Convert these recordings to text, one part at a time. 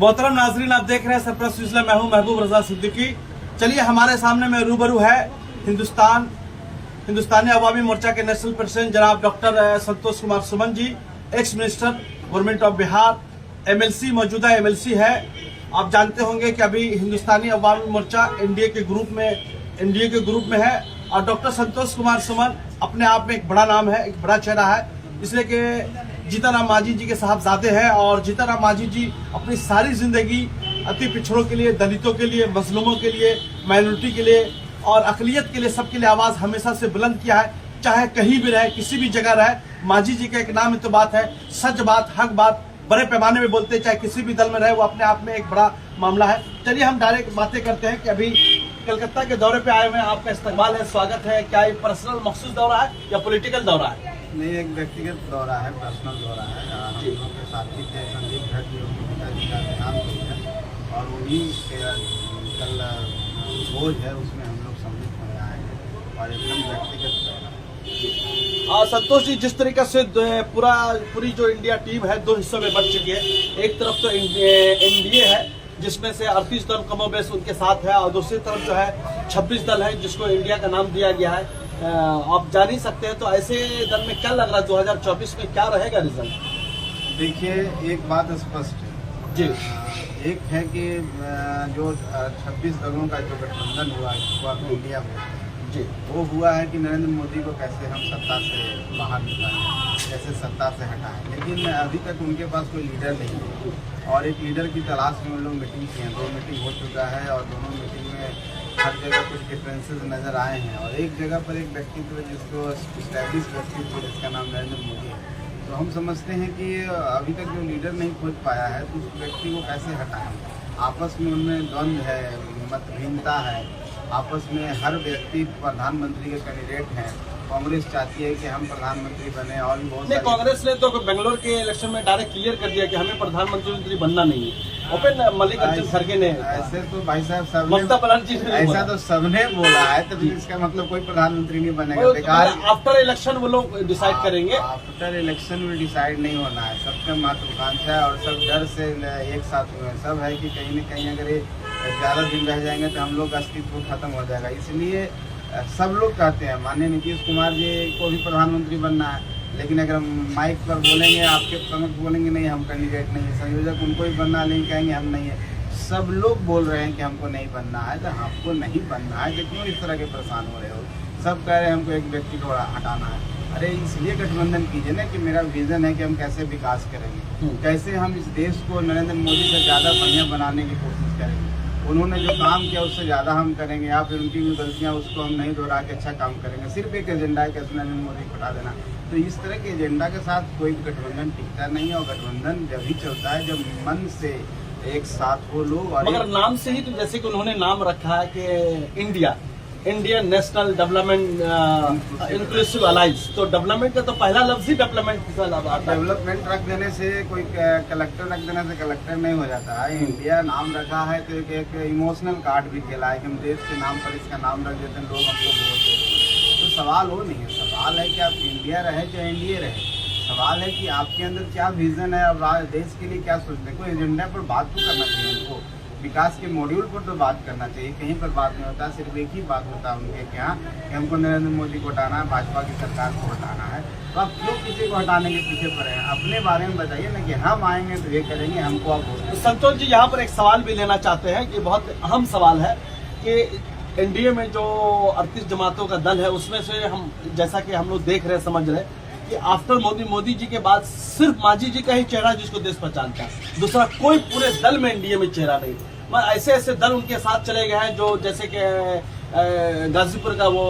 मोहतरम नाजरीन, आप देख रहे हैं सरप्रस्त सिलसिला। मैं हूं महबूब रजा सिद्दीकी। चलिए, हमारे सामने में रूबरू है हिंदुस्तानी अवामी मोर्चा के नेशनल प्रेसिडेंट जनाब doctor Santosh Kumar Suman ji, ex minister government of Bihar, MLC, मौजूदा एमएलसी है। आप जानते होंगे कि अभी हिंदुस्तानी अवामी मोर्चा एनडीए के ग्रुप में है और डॉक्टर संतोष कुमार सुमन अपने आप में एक बड़ा नाम है, एक बड़ा चेहरा है, इसलिए कि जीतनराम मांझी जी के साहबजादे हैं और जीतनराम मांझी जी अपनी सारी जिंदगी अति पिछड़ों के लिए, दलितों के लिए, मजलूमों के लिए, माइनॉरिटी के लिए और अकलियत के लिए, सबके लिए आवाज हमेशा से बुलंद किया है। चाहे कहीं भी रहे, किसी भी जगह रहे, मांझी जी का एक नाम तो बात है, सच बात, हक बात, बड़े पैमाने में बोलते हैं। चाहे किसी भी दल में रहे, वो अपने आप में एक बड़ा मामला है। चलिए हम डायरेक्ट बातें करते हैं कि अभी कलकत्ता के दौरे पे आए हुए हैं, आपका इस्तकबाल है, स्वागत है। क्या ये पर्सनल मखसूस दौरा है या पॉलिटिकल दौरा है? नहीं, एक व्यक्तिगत दौरा है, पर्सनल दौरा है। हम लोगों के साथी थे संदीप भट्ट जी, उनके पिताजी का देहांत हो गया और उन्हीं के कल भोज है, उसमें हम लोग सम्मिलित होने आए हैं और एकदम व्यक्तिगत दौरा। संतोष जी, जिस तरीके से पूरी जो इंडिया टीम है दो हिस्सों में बट चुकी है, एक तरफ तो एनडीए है जिसमें से 38 दल कमोबेश उनके साथ है और दूसरी तरफ जो है 26 दल है जिसको इंडिया का नाम दिया गया है। आप जान ही सकते हैं, तो ऐसे दल में क्या लग रहा है 2024 में क्या रहेगा रिजल्ट? देखिए, एक बात स्पष्ट है जी, एक है कि जो 26 दलों का जो गठबंधन हुआ इंडिया में जी, वो हुआ है कि नरेंद्र मोदी को कैसे हम सत्ता से बाहर निकालें, कैसे सत्ता से हटाएं। लेकिन अभी तक उनके पास कोई लीडर नहीं है और एक लीडर की तलाश में उन लोग मीटिंग किए हैं। 2 मीटिंग हो चुका है और दोनों मीटिंग में हर जगह कुछ डिफरेंसेस नज़र आए हैं और एक जगह पर एक व्यक्तित्व जिसको इस्टेब्लिश व्यक्तित्व जिसका नाम नरेंद्र मोदी है, तो हम समझते हैं कि अभी तक जो लीडर नहीं खोज पाया है तो उस व्यक्ति को कैसे हटाएं। आपस में उनमें द्वंद्व है, मतभिन्नता है, आपस में हर व्यक्ति प्रधानमंत्री के कैंडिडेट हैं। कांग्रेस चाहती है कि हम प्रधानमंत्री बने और भी बहुत नहीं, कांग्रेस ने तो बेंगलोर के इलेक्शन में डायरेक्ट क्लियर कर दिया कि हमें प्रधानमंत्री बनना नहीं है। ओपन मल्लिकार्जुन खड़गे ने, ऐसे तो भाई साहब सब ममता बनर्जी ने ऐसा तो सबने बोला है, तो इसका मतलब कोई प्रधानमंत्री नहीं बनेगा। बेकार आफ्टर इलेक्शन वो लोग डिसाइड करेंगे। आफ्टर इलेक्शन में डिसाइड नहीं होना है, सबका महत्वाकांक्षा है और सब डर से एक साथ हुए। सब है कि कहीं न कहीं अगर ये ज़्यादा दिन रह जाएंगे तो हम लोग का अस्तित्व खत्म हो जाएगा। इसलिए सब लोग कहते हैं, माननीय नीतीश कुमार जी को भी प्रधानमंत्री बनना है, लेकिन अगर माइक पर बोलेंगे, आपके प्रमुख बोलेंगे नहीं हम कैंडिडेट नहीं है, संयोजक उनको ही बनना, नहीं कहेंगे हम नहीं है। सब लोग बोल रहे हैं कि हमको नहीं बनना है, तो हमको नहीं बनना है तो क्यों इस तरह के परेशान हो रहे हो? सब कह रहे हैं हमको एक व्यक्ति को हटाना है। अरे इसलिए गठबंधन कीजिए ना कि मेरा विजन है कि हम कैसे विकास करेंगे, कैसे हम इस देश को नरेंद्र मोदी से ज़्यादा बढ़िया बनाने की कोशिश करेंगे। उन्होंने जो काम किया उससे ज़्यादा हम करेंगे या फिर उनकी भी गलतियाँ उसको हम नहीं दोहरा के अच्छा काम करेंगे। सिर्फ एक एजेंडा है कि नरेंद्र मोदी को हटा देना। तो इस तरह के एजेंडा के साथ कोई गठबंधन टिकता नहीं है और गठबंधन जब ही चलता है जब मन से एक साथ हो लोग। और मगर नाम से ही तो जैसे कि उन्होंने नाम रखा है कि Indian national development inclusive alliance, तो डेवलपमेंट का तो पहला लफ्ज ही डेवलपमेंट रख देने से कोई कलेक्टर रख देने से कलेक्टर नहीं हो जाता है। इंडिया नाम रखा है तो एक इमोशनल कार्ड भी खेला है कि हम देश के नाम पर इसका नाम रख देते हैं, लोग हमको वोट देते हैं। तो सवाल वो नहीं है, सवाल है कि आप इंडिया रहे चाहे एनडीए रहे, सवाल है कि आपके अंदर क्या विजन है और देश के लिए क्या सोचते हैं। कोई एजेंडा पर बात तो करना चाहिए उनको, विकास के मॉड्यूल पर तो बात करना चाहिए। कहीं पर बात नहीं होता, सिर्फ एक ही बात होता है उनके क्या कि हमको नरेंद्र मोदी को हटाना है, भाजपा की सरकार को हटाना है। तो आप क्यों किसी को हटाने के पीछे पड़े हैं? अपने बारे में बताइए ना कि हम आएंगे तो ये करेंगे, हमको आप बोलिए। संतोष जी, यहाँ पर एक सवाल भी लेना चाहते हैं कि बहुत अहम सवाल है कि एनडीए में जो 38 जमातों का दल है उसमें से हम, जैसा कि हम लोग देख रहे हैं, समझ रहे कि आफ्टर मोदी जी के बाद सिर्फ मांझी जी का ही चेहरा जिसको देश पहचानता है, दूसरा कोई पूरे दल में एनडीए में चेहरा नहीं। ऐसे दल उनके साथ चले गए हैं जो जैसे कि गाजीपुर का वो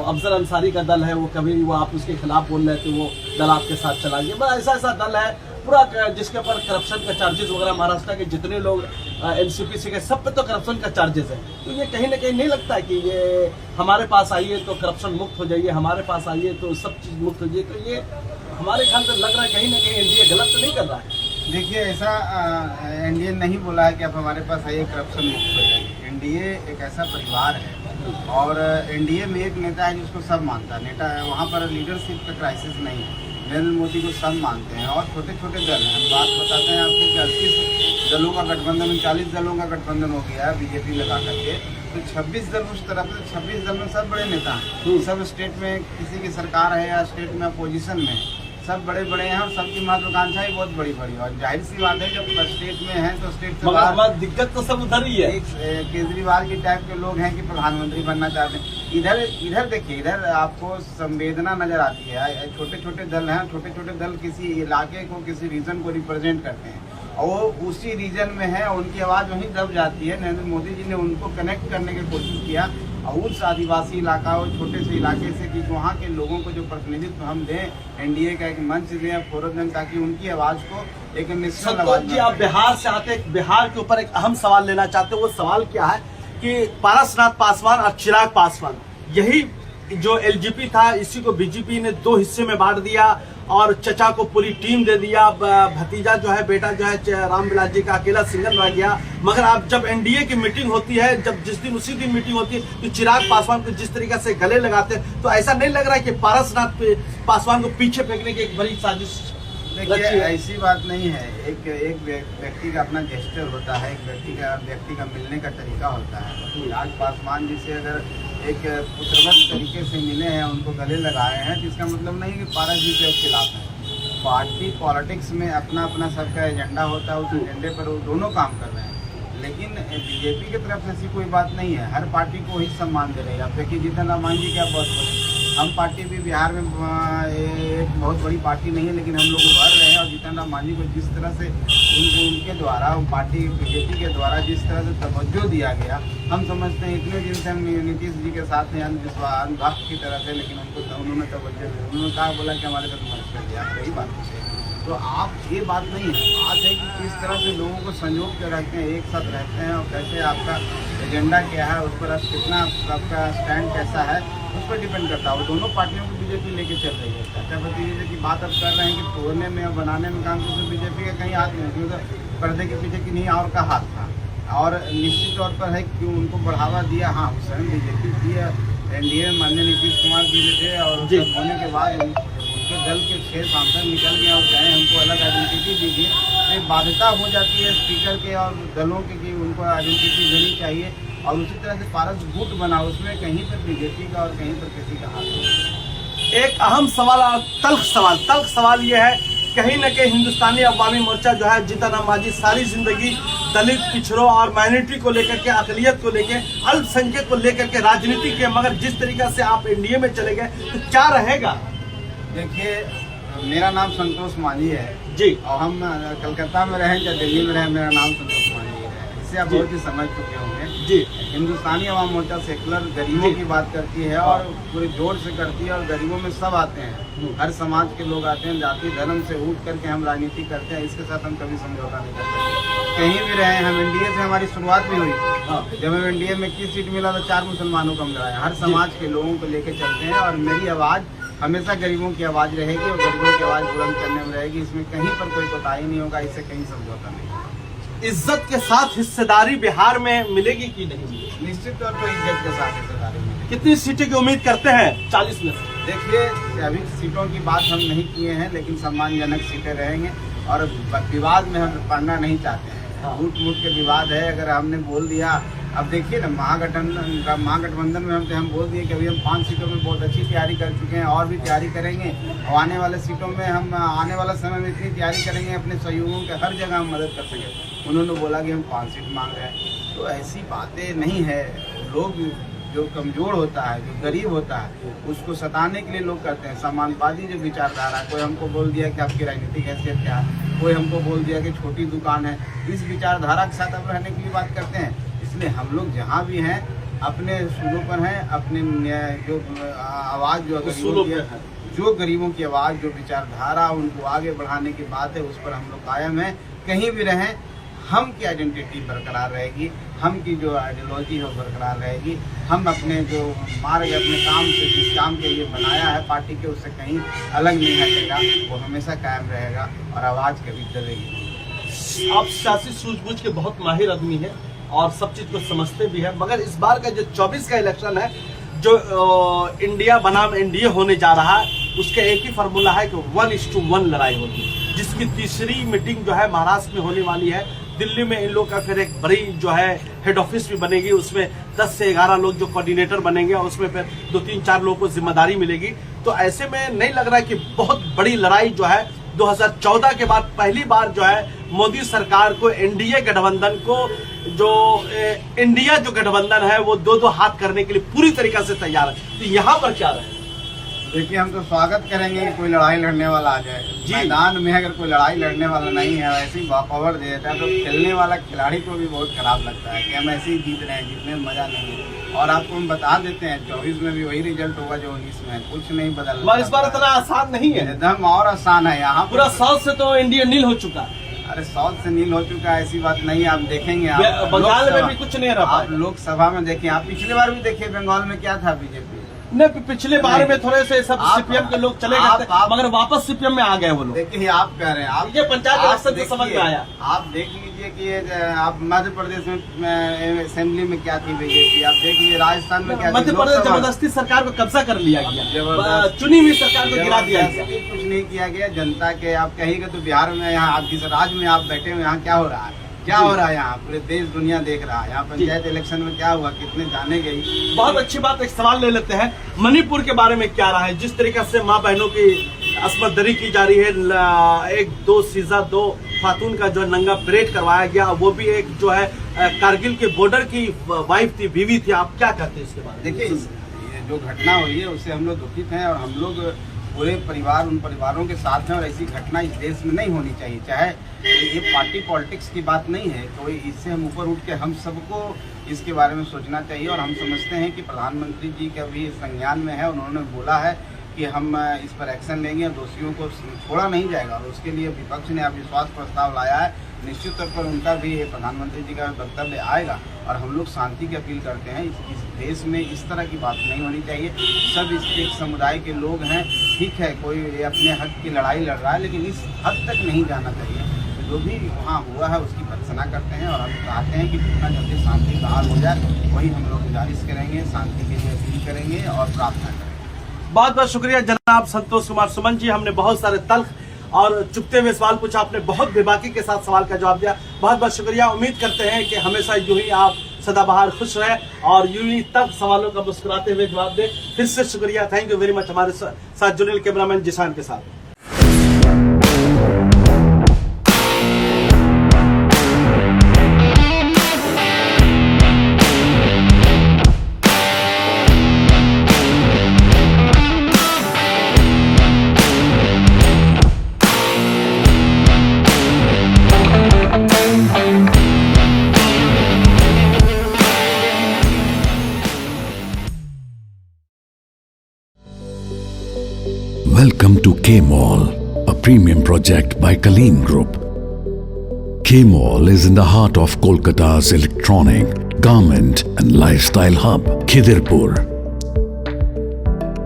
अफजल अंसारी का दल है, वो कभी वो आप उसके खिलाफ बोल रहे थे, वो दल आपके साथ चला गया। ऐसा दल है पूरा जिसके ऊपर करप्शन का चार्जेस वगैरह, महाराष्ट्र के जितने लोग एनसीपी के सब पे तो करप्शन का चार्जेस है। तो ये कहीं ना कहीं नहीं लगता है कि ये हमारे पास आइए तो करप्शन मुक्त हो जाइए, हमारे पास आइए तो सब चीज मुक्त हो जाइए? तो ये हमारे ख्याल से लग रहा है कहीं ना कहीं एनडीए गलत तो नहीं कर रहा है। देखिए, ऐसा एनडीए नहीं बोला है कि आप हमारे पास आइए करप्शन मुक्त हो जाएगी। एनडीए एक ऐसा परिवार है और एनडीए में एक नेता है जिसको सब मानता है। नेता है, वहाँ पर लीडरशिप का क्राइसिस नहीं है। नरेंद्र मोदी को सब मानते हैं और छोटे छोटे दल हैं। हम बात बताते हैं आपको कि दलों का गठबंधन, 39 दलों का गठबंधन हो गया है बीजेपी लगा करके, तो 26 दल उस तरफ से, 26 दल में सब बड़े नेता हैं, सब स्टेट में किसी की सरकार है या स्टेट में अपोजिशन में, सब बड़े बड़े हैं और सबकी महत्वाकांक्षा ही बहुत बड़ी बड़ी। और जाहिर सी बात है जब स्टेट में है तो स्टेट से मगर दिक्कत तो सब उधर ही है। केजरीवाल की टाइप के लोग हैं कि प्रधानमंत्री बनना चाहते हैं। इधर देखिए, इधर आपको संवेदना नजर आती है। छोटे छोटे दल हैं, छोटे छोटे दल किसी इलाके को, किसी रीजन को रिप्रेजेंट करते हैं और वो उसी रीजन में है और उनकी आवाज़ वहीं दब जाती है। नरेंद्र मोदी जी ने उनको कनेक्ट करने की कोशिश किया और उस आदिवासी इलाका और छोटे से इलाके से कि वहाँ के लोगों को जो प्रतिनिधित्व हम दें, एनडीए का एक मंच दें, फोरम दें, ताकि उनकी आवाज़ को एक नेशनल आवाज। जी, आप बिहार से आते, बिहार के ऊपर एक अहम सवाल लेना चाहते हैं। वो सवाल क्या है कि पारसनाथ पासवान और चिराग पासवान, यही जो एलजेपी था, इसी को बीजेपी ने 2 हिस्से में बांट दिया और चचा को पूरी टीम दे दिया। भतीजा जो है, बेटा जो है रामविलास जी का अकेला सिंगल रह गया। मगर आप जब एनडीए की मीटिंग होती है, जब जिस दिन उसी दिन मीटिंग होती है, तो चिराग पासवान को जिस तरीके से गले लगाते हैं, तो ऐसा नहीं लग रहा है कि पारसनाथ पासवान को पीछे फेंकने की एक बड़ी साजिश? देखिए, ऐसी बात नहीं है। एक व्यक्ति का अपना जेस्चर होता है, एक व्यक्ति का मिलने का तरीका होता है। चिराग पासवान जी से अगर एक पुत्रवत तरीके से मिले हैं, उनको गले लगाए हैं, तो इसका मतलब नहीं कि पारस जी के खिलाफ है। पार्टी पॉलिटिक्स में अपना अपना सबका एजेंडा होता है, उस एजेंडे पर वो दोनों काम कर रहे हैं। लेकिन बीजेपी की तरफ से ऐसी कोई बात नहीं है। हर पार्टी को ही सम्मान दे रही है। आप देखिए, जीतन राम मांझी क्या बहुत बड़ी, हम पार्टी भी बिहार में एक बहुत बड़ी पार्टी नहीं है, लेकिन हम लोग उभर रहे हैं। और जीतन राम मांझी को जिस तरह से उनके द्वारा, पार्टी बीजेपी के द्वारा जिस तरह से तवज्जो दिया गया, हम समझते हैं इतने दिन से हम नीतीश जी के साथ हैं अनुभक्त की तरह से, लेकिन उन्होंने तवज्जो दिया। उन्होंने कहा, बोला कि हमारे साथ मदद कर दिया। यही बात है। तो आप, ये बात नहीं है, बात है कि किस तरह से लोगों को संजोग के रखते हैं, एक साथ रहते हैं, और कैसे आपका एजेंडा क्या है, उस पर आप कितना, आपका स्टैंड कैसा है, उस पर डिपेंड करता है। और दोनों पार्टियों को बीजेपी लेके चल रही है। चाचा भतीजे की बात अब कर रहे हैं कि तोड़ने में और बनाने में काम करते, बीजेपी का कहीं हाथ नहीं, क्योंकि पर्दे के पीछे किन्हीं और का हाथ था। और निश्चित तौर पर है कि उनको बढ़ावा दिया। हाँ, उस समय बीजेपी थी, एनडीए में माननीय नीतीश कुमार जी थे, और होने के बाद उनके दल के 6 सांसद निकल गए और चाहे हमको अलग आइडेंटिटी दीजिए, तो बाध्यता हो जाती है स्पीकर के और दलों के कि उनको आइडेंटिटी देनी चाहिए। और उसी तरह से पारस गुट बना, उसमें कहीं पर बीजेपी का और कहीं पर किसी का हाथ नहीं। एक अहम सवाल और तल्ख सवाल ये है, कहीं न कहीं हिंदुस्तानी अवामी मोर्चा जो है, जीतन राम मांझी सारी जिंदगी दलित, पिछड़ों और माइनॉरिटी को लेकर के, अकलियत को लेकर, अल्पसंख्यक को लेकर के राजनीति के, मगर जिस तरीके से आप एनडीए में चले गए, तो क्या रहेगा? देखिए, मेरा नाम संतोष मांझी है जी, और हम कलकत्ता में रहें या दिल्ली में रहें, मेरा नाम संतोष मांझी है। इससे आप बहुत ही समझ चुके होंगे जी। हिंदुस्तानी अवाम मोर्चा सेकुलर गरीबों की बात करती है और पूरे जोर से करती है, और गरीबों में सब आते हैं, हर समाज के लोग आते हैं। जाति धर्म से उठ करके हम राजनीति करते हैं, इसके साथ हम कभी समझौता नहीं करते। कहीं भी रहे, हम एनडीए से हमारी शुरुआत भी हुई। जब हम एनडीए में 21 सीट मिला तो 4 मुसलमानों को हम लड़ाए। हर समाज के लोगों को लेकर चलते हैं, और मेरी आवाज़ हमेशा गरीबों की आवाज़ रहेगी और गरीबों की आवाज़ बुलंद करने में रहेगी। इसमें कहीं पर कोई कोताही नहीं होगा, इससे कहीं समझौता नहीं। इज्जत के साथ हिस्सेदारी बिहार में मिलेगी कि नहीं? निश्चित तौर पर इज्जत के साथ हिस्सेदारी मिलेगी। कितनी सीटें की उम्मीद करते हैं 40 में से? देखिए, अभी सीटों की बात हम नहीं किए हैं, लेकिन सम्मानजनक सीटें रहेंगे और विवाद में हम पड़ना नहीं चाहते हैं। फूट के विवाद है, अगर हमने बोल दिया, अब देखिए ना, महागठबंधन में हम बोल दिए कि अभी हम 5 सीटों में बहुत अच्छी तैयारी कर चुके हैं और भी तैयारी करेंगे, और आने वाले सीटों में हम आने वाला समय में इतनी तैयारी करेंगे अपने सहयोगियों के हर जगह हम मदद कर सकें। उन्होंने बोला कि हम 5 सीट मांग रहे हैं, तो ऐसी बातें नहीं है। लोग जो कमज़ोर होता है, जो गरीब होता है, उसको सताने के लिए लोग करते हैं। समानवादी जो विचारधारा, कोई हमको बोल दिया कि आपकी राजनीतिक हैसियत क्या है, कोई हमको बोल दिया कि छोटी दुकान है, इस विचारधारा के साथ अब रहने की भी बात करते हैं। इसलिए हम लोग जहाँ भी हैं अपने सूलों पर हैं, अपने जो आवाज़ जो गरीबों की आवाज़, जो विचारधारा उनको आगे बढ़ाने की बात है, उस पर हम लोग कायम हैं। कहीं भी रहें, हम की आइडेंटिटी बरकरार रहेगी, हम की जो आइडियोलॉजी है वो बरकरार रहेगी। हम अपने जो मार्ग अपने काम से, जिस काम के लिए बनाया है पार्टी के, उससे कहीं अलग नहीं हटेगा, वो हमेशा कायम रहेगा और आवाज़ कभी दबेगी। आप सियासी सूझबूझ के बहुत माहिर आदमी हैं और सब चीज़ को समझते भी हैं, मगर इस बार का जो 24 का इलेक्शन है, जो इंडिया बनाम एनडीए होने जा रहा है, उसका एक ही फार्मूला है कि 1:1 लड़ाई होगी, जिसकी तीसरी मीटिंग जो है महाराष्ट्र में होने वाली है दिल्ली में इन लोग का फिर एक बड़ी जो है हेड ऑफिस भी बनेगी, उसमें 10 से 11 लोग जो कोऑर्डिनेटर बनेंगे और उसमें फिर 2-3-4 लोगों को जिम्मेदारी मिलेगी। तो ऐसे में नहीं लग रहा है कि बहुत बड़ी लड़ाई जो है 2014 के बाद पहली बार जो है मोदी सरकार को एनडीए गठबंधन को जो इंडिया जो गठबंधन है वो 2-2 हाथ करने के लिए पूरी तरीके से तैयार है। तो यहाँ पर क्या रहे? देखिए, हम तो स्वागत करेंगे कि कोई लड़ाई लड़ने वाला आ जाए। मैदान में अगर कोई लड़ाई लड़ने वाला नहीं है, वैसे ही वॉकओवर दे देता है तो खेलने वाला खिलाड़ी को भी बहुत खराब लगता है कि हम ऐसे ही जीत रहे हैं, जीतने में मजा नहीं है। और आपको हम बता देते हैं 24 में भी वही रिजल्ट होगा जो 19 में, कुछ नहीं बदल। इस बार इतना आसान नहीं है, एकदम और आसान है। यहाँ पूरा साउथ से तो इंडिया नील हो चुका है। अरे साउथ से नील हो चुका है ऐसी बात नहीं है। आप देखेंगे, आप बंगाल में भी कुछ नहीं रहा। आप लोकसभा में देखिए, आप पिछली बार भी देखिए बंगाल में क्या था बीजेपी। नहीं, पिछले बार में थोड़े से सब सीपीएम के लोग चले गए थे, मगर वापस सीपीएम में आ गए वो लोग। देखिए, आप कह रहे हैं, आप ये पंचायत इलेक्शन से समझ में आया। आप देख लीजिए कि आप मध्य प्रदेश में असेंबली में क्या थी बीजेपी, आप देख लीजिए राजस्थान में क्या। मध्य प्रदेश जबरदस्ती सरकार को कब्जा कर लिया गया, चुनी हुई सरकार को गिरा दिया गया। कुछ नहीं किया गया जनता के। आप कहेंगे तो बिहार में, यहाँ आप जिस राज्य में आप बैठे हुए, यहाँ क्या हो रहा है, क्या हो रहा है, यहाँ पूरे देश दुनिया देख रहा है। यहाँ पंचायत इलेक्शन में क्या हुआ, कितने जाने गई। बहुत अच्छी बात, एक सवाल ले लेते हैं मणिपुर के बारे में क्या रहा है? जिस तरीके से माँ बहनों की अस्मत दरी की जा रही है, 1-2 सीजा 2 खातून का जो नंगा परेड करवाया गया, वो भी एक जो है कारगिल के बॉर्डर की वाइफ थी, बीवी थी। आप क्या कहते हैं इसके बारे में? देखिए, ये जो घटना हुई है उससे हम लोग दुखित हैं और हम लोग पूरे परिवार उन परिवारों के साथ हैं। और ऐसी घटना इस देश में नहीं होनी चाहिए। चाहे ये पार्टी पॉलिटिक्स की बात नहीं है, तो इससे हम ऊपर उठ के हम सबको इसके बारे में सोचना चाहिए। और हम समझते हैं कि प्रधानमंत्री जी का भी संज्ञान में है, उन्होंने बोला है कि हम इस पर एक्शन लेंगे, दोषियों को छोड़ा नहीं जाएगा। और उसके लिए विपक्ष ने अविश्वास प्रस्ताव लाया है। निश्चित तौर पर उनका भी, प्रधानमंत्री जी का वक्तव्य आएगा। और हम लोग शांति की अपील करते हैं। इस देश में इस तरह की बात नहीं होनी चाहिए। सब इस एक समुदाय के लोग हैं, ठीक है, कोई अपने हक की लड़ाई लड़ रहा है, लेकिन इस हद तक नहीं जाना चाहिए। जो भी वहाँ हुआ है उसकी भर्त्सना करते हैं और हम चाहते हैं कि जितना जल्दी शांति बहाल हो जाए, वही हम लोग गुजारिश करेंगे, शांति के लिए अपील करेंगे और प्रार्थना करेंगे। बहुत बहुत शुक्रिया जनाब संतोष कुमार सुमन जी। हमने बहुत सारे तल्ख और चुपते हुए सवाल पूछा, आपने बहुत बेबाकी के साथ सवाल का जवाब दिया। बहुत बहुत शुक्रिया। उम्मीद करते हैं कि हमेशा यूं ही आप सदाबहार खुश रहे और यूं ही तब सवालों का मुस्कुराते हुए जवाब दें। फिर से शुक्रिया, थैंक यू वेरी मच। हमारे साथ जुड़े कैमरामैन जिशान के साथ। Welcome to K-Mall, a premium project by Kaleen Group. K-Mall is in the heart of Kolkata's electronic, garment and lifestyle hub, Khidirpur.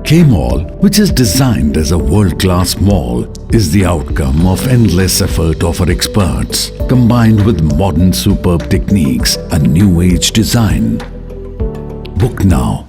K-Mall, which is designed as a world-class mall, is the outcome of endless effort of our experts, combined with modern superb techniques and new age design. Book now